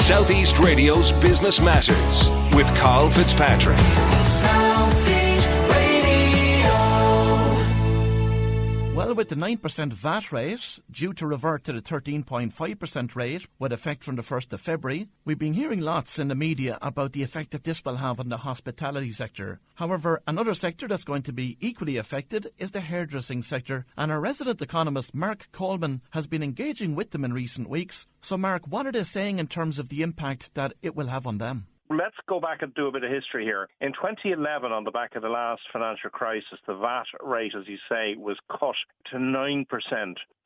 Southeast Radio's Business Matters with Karl Fitzpatrick. Southeast Radio. Well, with the 9% VAT rate due to revert to the 13.5% rate with effect from the 1st of February, we've been hearing lots in the media about the effect that this will have on the hospitality sector. However, another sector that's going to be equally affected is the hairdressing sector, and our resident economist Marc Coleman has been engaging with them in recent weeks. So Marc, what are they saying in terms of the impact that it will have on them? Let's go back and do a bit of history here. In 2011, on the back of the last financial crisis, the VAT rate, as you say, was cut to 9%.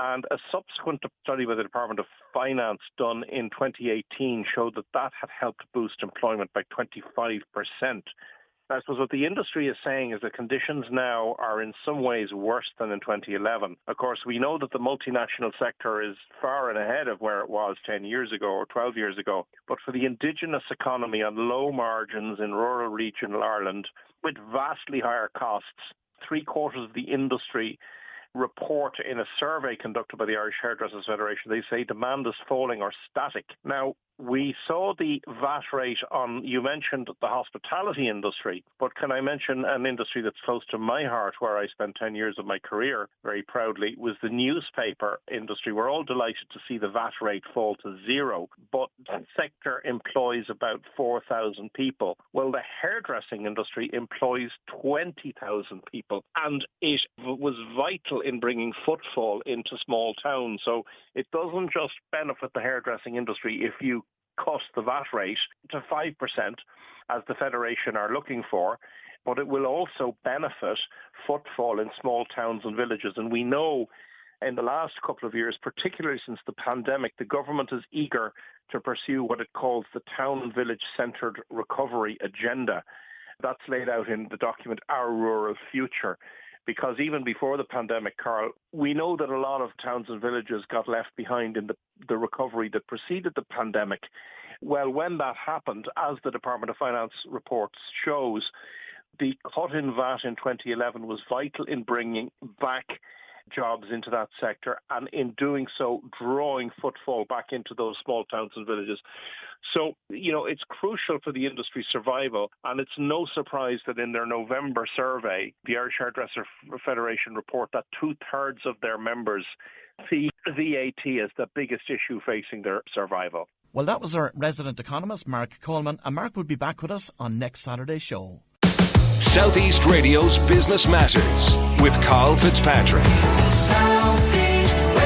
And a subsequent study by the Department of Finance done in 2018 showed that that had helped boost employment by 25%. I suppose what the industry is saying is that conditions now are in some ways worse than in 2011. Of course, we know that the multinational sector is far and ahead of where it was 10 years ago or 12 years ago. But for the indigenous economy on low margins in rural regional Ireland, with vastly higher costs, 3/4 of the industry report in a survey conducted by the Irish Hairdressers Federation, they say demand is falling or static. Now, we saw the VAT rate on, you mentioned the hospitality industry, but can I mention an industry that's close to my heart, where I spent 10 years of my career very proudly, was the newspaper industry. We're all delighted to see the VAT rate fall to zero, but that sector employs about 4,000 people. Well, the hairdressing industry employs 20,000 people, and it was vital in bringing footfall into small towns. So it doesn't just benefit the hairdressing industry if you cut the VAT rate to 5%, as the Federation are looking for, but it will also benefit footfall in small towns and villages. And we know in the last couple of years, particularly since the pandemic, the government is eager to pursue what it calls the town and village centred recovery agenda. That's laid out in the document Our Rural Future. Because even before the pandemic, Karl, we know that a lot of towns and villages got left behind in the recovery that preceded the pandemic. Well, when that happened, as the Department of Finance reports shows, the cut in VAT in 2011 was vital in bringing back jobs into that sector, and in doing so, drawing footfall back into those small towns and villages. So, it's crucial for the industry's survival, and it's no surprise that in their November survey, the Irish Hairdresser Federation report that 2/3 of their members see VAT as the biggest issue facing their survival. Well, that was our resident economist, Marc Coleman, and Marc will be back with us on next Saturday's show. Southeast Radio's Business Matters with Karl Fitzpatrick. Southeast Radio.